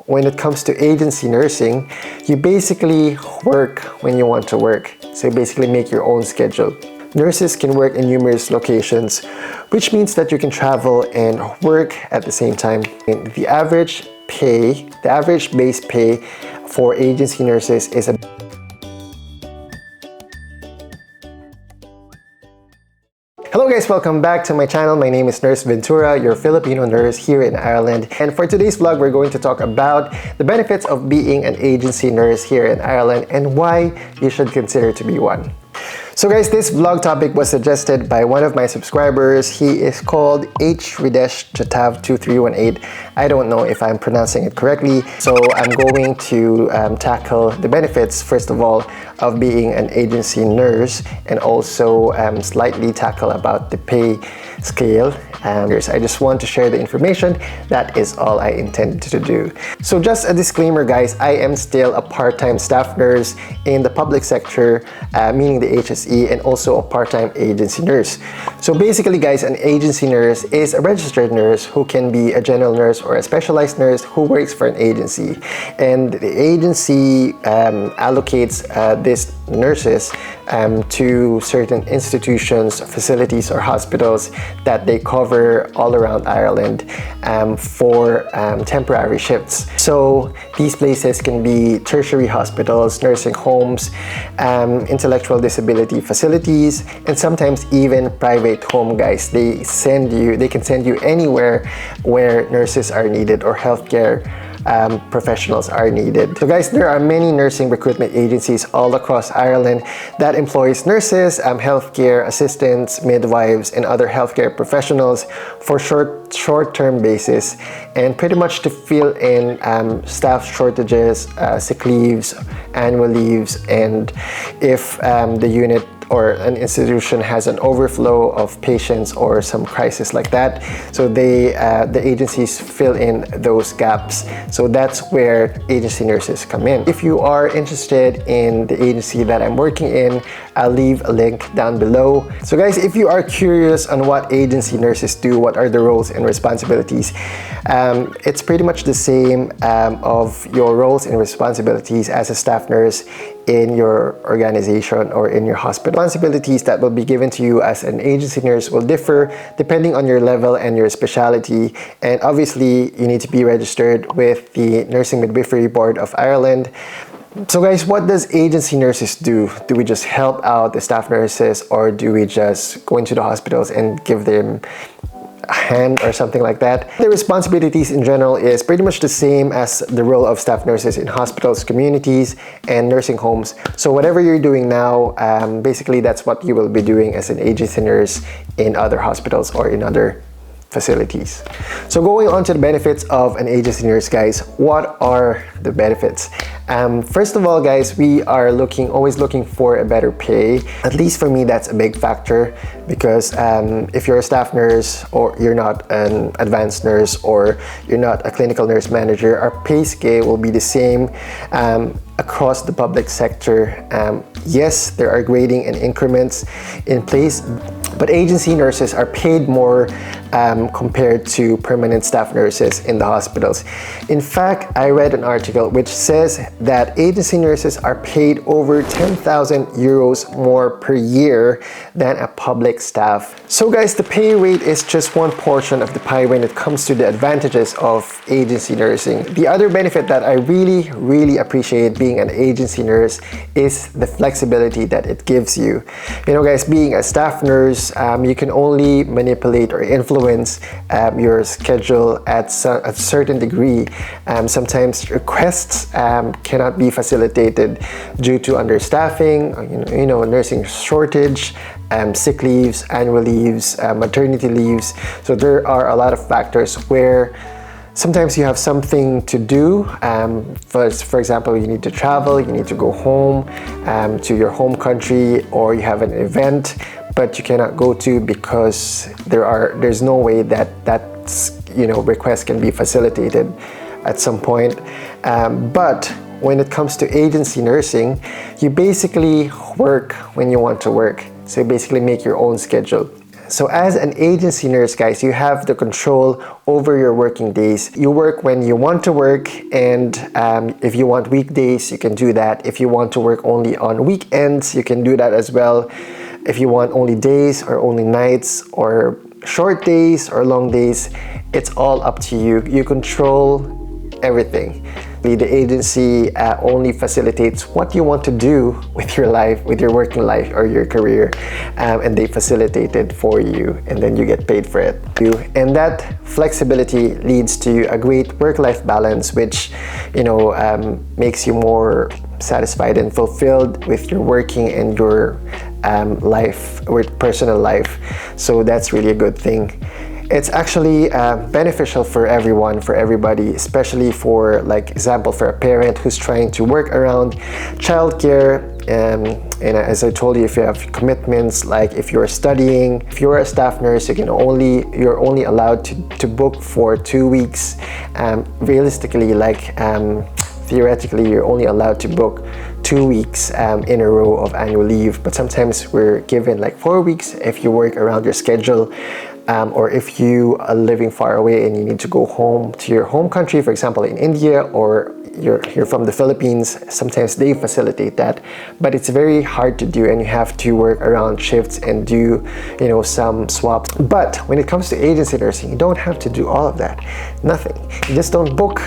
when it comes to agency nursing, you basically work when you want to work. So you basically make your own schedule. Nurses can work in numerous locations, which means that you can travel and work at the same time. The average base pay for agency nurses is a Hello guys, welcome back to my channel. My name is Nurse Ventura, your Filipino nurse here in Ireland. And for today's vlog, we're going to talk about the benefits of being an agency nurse here in Ireland and why you should consider to be one. So guys, this vlog topic was suggested by one of my subscribers. He is called H-Chatav2318. I don't know if I'm pronouncing it correctly. So I'm going to tackle the benefits, first of all, of being an agency nurse, and also slightly tackle about the pay scale. I just want to share the information. That is all I intended to do. So just a disclaimer guys, I am still a part-time staff nurse in the public sector, meaning the HSE, and also a part-time agency nurse. So basically guys, an agency nurse is a registered nurse who can be a general nurse or a specialized nurse who works for an agency. And the agency allocates these nurses to certain institutions, facilities, or hospitals that they cover all around Ireland for temporary shifts. So these places can be tertiary hospitals, nursing homes, intellectual disability facilities, and sometimes even private home guys. They can send you anywhere where nurses are needed or healthcare professionals are needed. So guys, there are many nursing recruitment agencies all across Ireland that employs nurses, healthcare assistants, midwives, and other healthcare professionals for short-term basis, and pretty much to fill in staff shortages, sick leaves, annual leaves, and if the unit or an institution has an overflow of patients or some crisis like that. So the agencies fill in those gaps. So that's where agency nurses come in. If you are interested in the agency that I'm working in, I'll leave a link down below. So guys, if you are curious on what agency nurses do, what are the roles and responsibilities, it's pretty much the same of your roles and responsibilities as a staff nurse in your organization or in your hospital. Responsibilities that will be given to you as an agency nurse will differ depending on your level and your specialty, and obviously you need to be registered with the Nursing Midwifery Board of Ireland. So guys, what does agency nurses do? Do we just help out the staff nurses, or do we just go into the hospitals and give them a hand or something like that? The responsibilities in general is pretty much the same as the role of staff nurses in hospitals, communities, and nursing homes. So whatever you're doing now, basically that's what you will be doing as an agency nurse in other hospitals or in other facilities. So going on to the benefits of an agency nurse guys, what are the benefits? First of all guys, we are always looking for a better pay. At least for me, that's a big factor, because if you're a staff nurse or you're not an advanced nurse or you're not a clinical nurse manager, our pay scale will be the same across the public sector. Yes, there are grading and increments in place, but agency nurses are paid more compared to permanent staff nurses in the hospitals. In fact, I read an article which says that agency nurses are paid over 10,000 euros more per year than a public staff. So guys, the pay rate is just one portion of the pie when it comes to the advantages of agency nursing. The other benefit that I really appreciate being an agency nurse is the flexibility that it gives you. You know guys, being a staff nurse, you can only manipulate or influence your schedule at a certain degree. Sometimes requests cannot be facilitated due to understaffing, nursing shortage, sick leaves, annual leaves, maternity leaves. So there are a lot of factors where sometimes you have something to do. For example, you need to travel, you need to go home to your home country, or you have an event but you cannot go to because there's no way that request can be facilitated at some point. But when it comes to agency nursing, you basically work when you want to work. So you basically make your own schedule. So as an agency nurse, guys, you have the control over your working days. You work when you want to work, and if you want weekdays, you can do that. If you want to work only on weekends, you can do that as well. If you want only days or only nights or short days or long days, it's all up to you. You control everything. The agency only facilitates what you want to do with your life, with your working life or your career, and they facilitate it for you, and then you get paid for it. And that flexibility leads to a great work-life balance, which makes you more satisfied and fulfilled with your working and your life, with personal life. So that's really a good thing. It's actually beneficial for everyone, for everybody, especially for, like, example, for a parent who's trying to work around childcare. And as I told you, if you have commitments, like if you're studying, if you're a staff nurse, you're only allowed to book for 2 weeks. Realistically, theoretically, you're only allowed to book 2 weeks in a row of annual leave, but sometimes we're given like 4 weeks if you work around your schedule. Or if you are living far away and you need to go home to your home country, for example, in India, or you're from the Philippines, sometimes they facilitate that. But it's very hard to do, and you have to work around shifts and do, some swaps. But when it comes to agency nursing, you don't have to do all of that. Nothing. You just don't book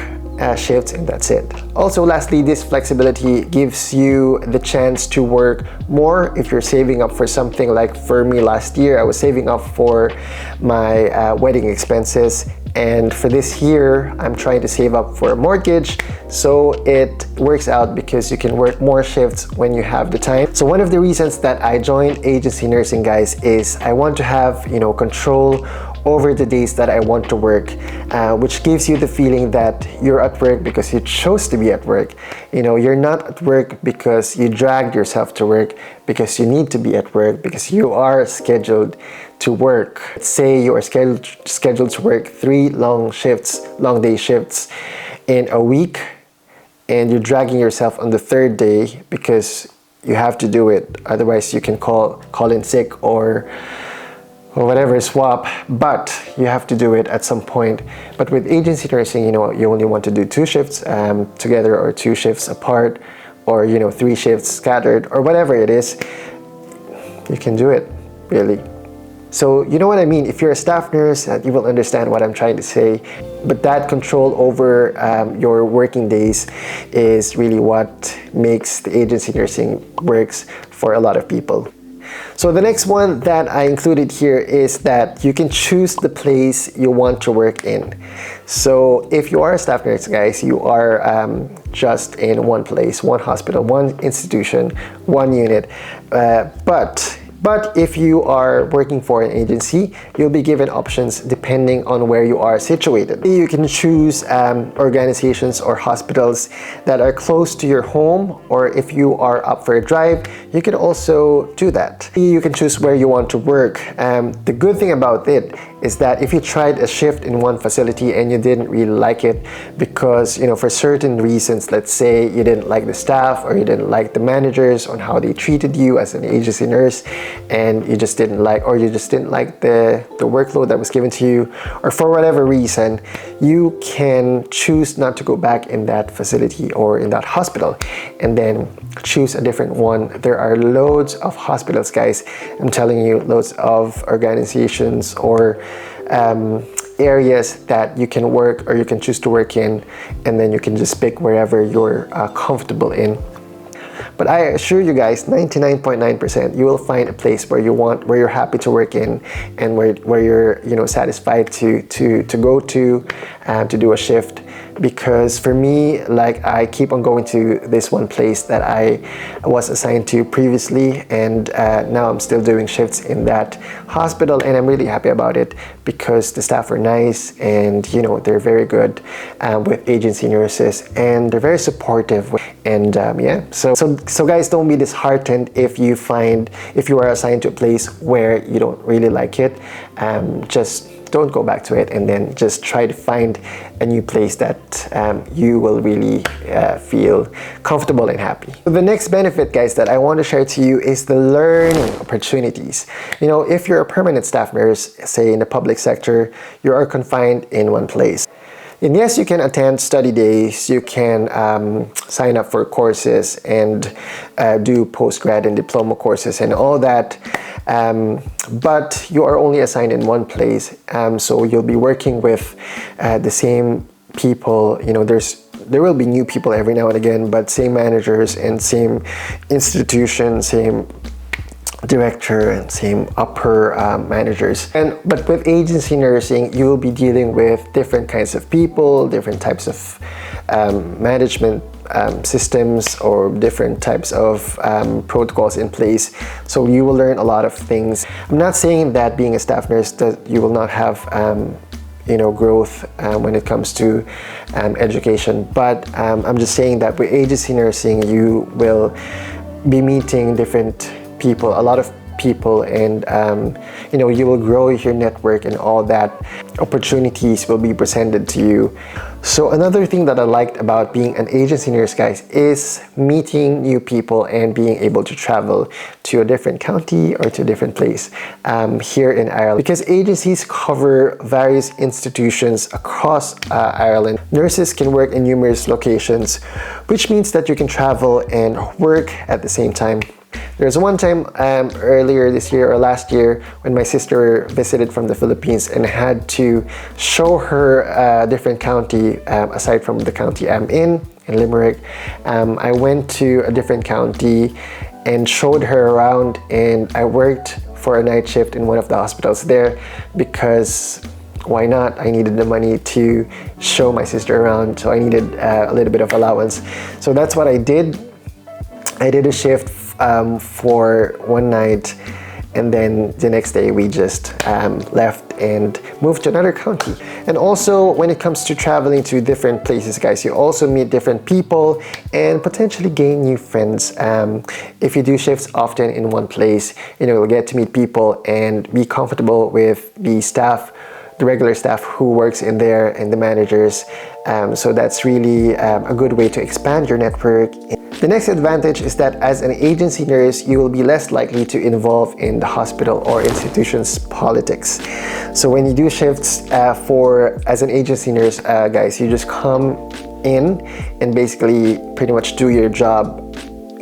shifts, and that's it. Also, lastly, this flexibility gives you the chance to work more if you're saving up for something. Like for me, last year I was saving up for my wedding expenses, and for this year I'm trying to save up for a mortgage. So it works out because you can work more shifts when you have the time. So one of the reasons that I joined agency nursing, guys, is I want to have control over the days that I want to work, which gives you the feeling that you're at work because you chose to be at work. You're not at work because you dragged yourself to work, because you need to be at work, because you are scheduled to work. Say you are scheduled to work 3 long day shifts in a week, and you're dragging yourself on the 3rd day because you have to do it. Otherwise, you can call in sick or whatever, swap, but you have to do it at some point. But with agency nursing, you only want to do 2 shifts together, or 2 shifts apart, or 3 shifts scattered, or whatever it is. You can do it, really. So you know what I mean? If you're a staff nurse, you will understand what I'm trying to say. But that control over your working days is really what makes the agency nursing works for a lot of people. So the next one that I included here is that you can choose the place you want to work in. So if you are a staff nurse, guys, you are just in one place, one hospital, one institution, one unit. But if you are working for an agency, you'll be given options depending on where you are situated. You can choose organizations or hospitals that are close to your home, or if you are up for a drive, you can also do that. You can choose where you want to work. The good thing about it is that if you tried a shift in one facility and you didn't really like it because, for certain reasons, let's say you didn't like the staff, or you didn't like the managers on how they treated you as an agency nurse, and you just didn't like the workload that was given to you, or for whatever reason, you can choose not to go back in that facility or in that hospital, and then choose a different one. There are loads of hospitals, guys. I'm telling you, loads of organizations or areas that you can work, or you can choose to work in, and then you can just pick wherever you're comfortable in. But I assure you guys, 99.9%, you will find a place where you're happy to work in, and where you're satisfied to go to do a shift. Because for me, like, I keep on going to this one place that I was assigned to previously, and now I'm still doing shifts in that hospital, and I'm really happy about it because the staff are nice, and they're very good with agency nurses, and they're very supportive. And so guys, don't be disheartened if you are assigned to a place where you don't really like it. Just don't go back to it, and then just try to find a new place that you will really feel comfortable and happy. The next benefit, guys, that I want to share to you is the learning opportunities. You know, if you're a permanent staff nurse, say in the public sector, you are confined in one place. And yes, you can attend study days, you can sign up for courses and do postgrad and diploma courses and all that, but you are only assigned in one place, so you'll be working with the same people. You know, there will be new people every now and again, but same managers and same institution, same director and same upper managers. But with agency nursing, you will be dealing with different kinds of people, different types of management systems, or different types of protocols in place. So you will learn a lot of things. I'm not saying that being a staff nurse that you will not have you know, growth when it comes to education, but I'm just saying that with agency nursing, you will be meeting different people, a lot of people, and you know, you will grow your network, and all that opportunities will be presented to you. So another thing that I liked about being an agency nurse, guys, is meeting new people and being able to travel to a different county or to a different place here in Ireland, because agencies cover various institutions across Ireland. Nurses can work in numerous locations, which means that you can travel and work at the same time. There's one time earlier this year or last year when my sister visited from the Philippines, and I had to show her a different county aside from the county I'm in Limerick. I went to a different county and showed her around, and I worked for a night shift in one of the hospitals there because why not? I needed the money to show my sister around, so I needed a little bit of allowance. So that's what I did. I did a shift for one night, and then the next day we just left and moved to another county. And also, when it comes to traveling to different places, guys, you also meet different people and potentially gain new friends. If you do shifts often in one place, you know, you'll get to meet people and be comfortable with the staff, the regular staff who works in there, and the managers. So that's really a good way to expand your network. The next advantage is that as an agency nurse, you will be less likely to involve in the hospital or institution's politics. So when you do shifts as an agency nurse, guys, you just come in and basically pretty much do your job,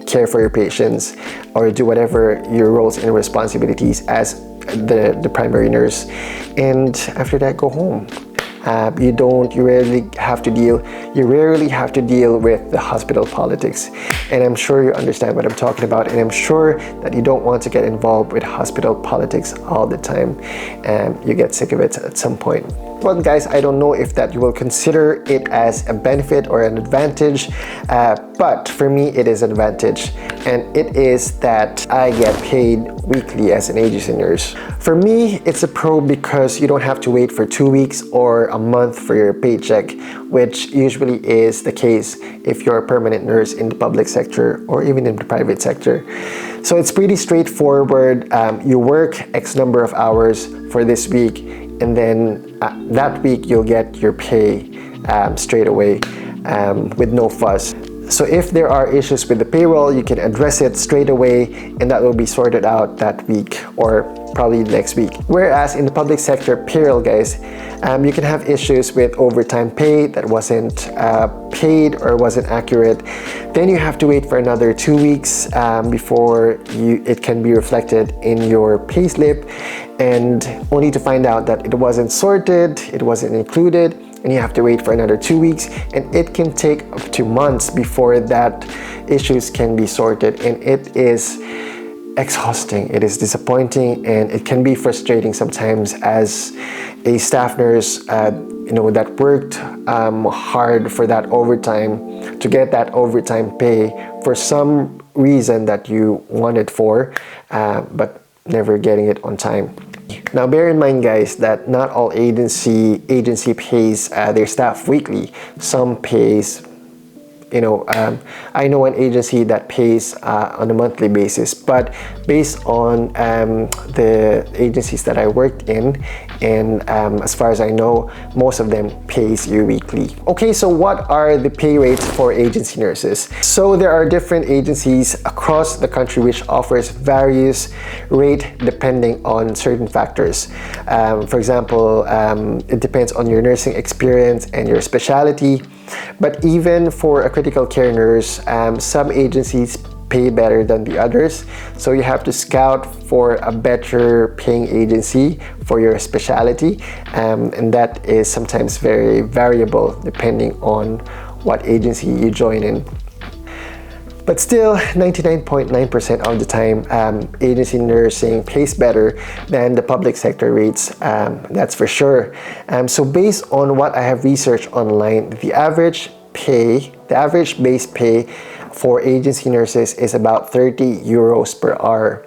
care for your patients, or do whatever your roles and responsibilities as the primary nurse, and after that go home. You rarely have to deal with the hospital politics, and I'm sure you understand what I'm talking about, and I'm sure that you don't want to get involved with hospital politics all the time, and you get sick of it at some point. Well, guys, I don't know if that you will consider it as a benefit or an advantage, but for me it is an advantage, and it is that I get paid weekly as an agency nurse. For me, it's a pro because you don't have to wait for 2 weeks or a month for your paycheck, which usually is the case if you're a permanent nurse in the public sector or even in the private sector. So it's pretty straightforward. You work X number of hours for this week, and then that week you'll get your pay straight away with no fuss. So if there are issues with the payroll, you can address it straight away, and that will be sorted out that week or probably next week. Whereas in the public sector payroll, guys, you can have issues with overtime pay that wasn't paid or wasn't accurate. Then you have to wait for another 2 weeks before it can be reflected in your payslip, and only to find out that it wasn't sorted, it wasn't included, and you have to wait for another 2 weeks, and it can take up to months before that issues can be sorted, and it is exhausting, it is disappointing, and it can be frustrating sometimes as a staff nurse that worked hard for that overtime, to get that overtime pay for some reason that you wanted for, but never getting it on time. Now bear in mind, guys, that not all agency pays their staff weekly. Some pays I know an agency that pays on a monthly basis, but based on the agencies that I worked in, and as far as I know, most of them pays you weekly. Okay, so what are the pay rates for agency nurses? So there are different agencies across the country which offers various rate depending on certain factors. For example, it depends on your nursing experience and your specialty. But even for a critical care nurse, some agencies pay better than the others. So you have to scout for a better paying agency for your specialty. And that is sometimes very variable depending on what agency you join in. But still, 99.9% of the time, agency nursing pays better than the public sector rates, that's for sure. So based on what I have researched online, the average base pay for agency nurses is about 30 euros per hour,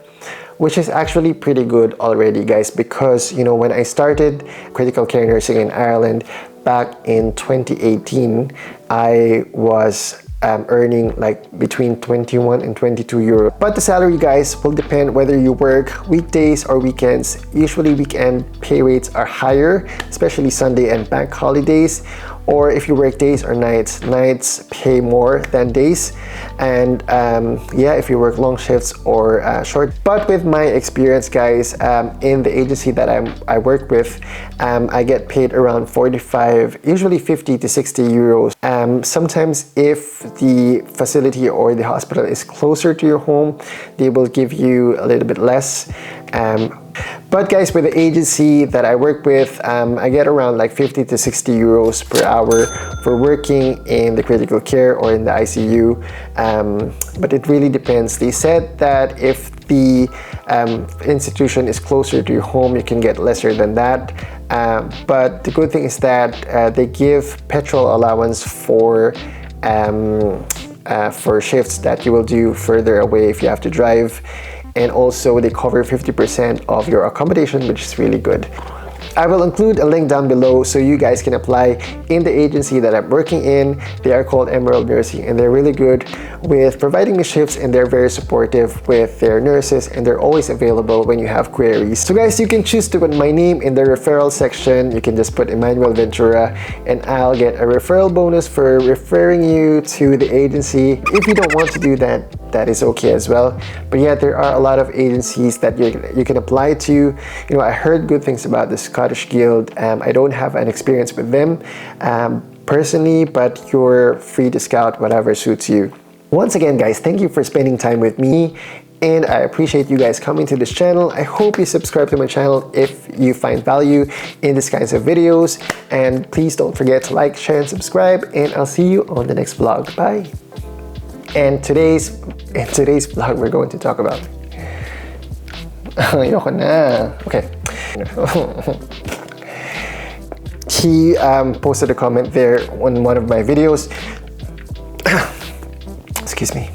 which is actually pretty good already, guys, because when I started critical care nursing in Ireland back in 2018, I was earning like between 21 and 22 euro. But the salary, guys, will depend whether you work weekdays or weekends. Usually weekend pay rates are higher, especially Sunday and bank holidays. Or if you work days or nights, nights pay more than days. And yeah, if you work long shifts or short. But with my experience, guys, in the agency that I work with, I get paid around 45, usually 50 to 60 euros. Sometimes if the facility or the hospital is closer to your home, they will give you a little bit less. But guys, with the agency that I work with, I get around like 50 to 60 euros per hour for working in the critical care or in the ICU. But it really depends. They said that if the institution is closer to your home, you can get lesser than that. But the good thing is that they give petrol allowance for shifts that you will do further away if you have to drive. And also they cover 50% of your accommodation, which is really good. I will include a link down below so you guys can apply in the agency that I'm working in. They are called Emerald Nursing, and they're really good with providing me shifts, and they're very supportive with their nurses, and they're always available when you have queries. So guys, you can choose to put my name in the referral section. You can just put Emmanuel Ventura, and I'll get a referral bonus for referring you to the agency. If you don't want to do that, that is okay as well. But yeah, there are a lot of agencies that you can apply to. I heard good things about the Scottish Guild. I don't have an experience with them personally, but you're free to scout whatever suits you. Once again, guys, thank you for spending time with me, and I appreciate you guys coming to this channel. I hope you subscribe to my channel if you find value in these kinds of videos, and please don't forget to like, share, and subscribe, and I'll see you on the next vlog. Bye. And today's vlog, we're going to talk about okay. He posted a comment there on one of my videos. Excuse me.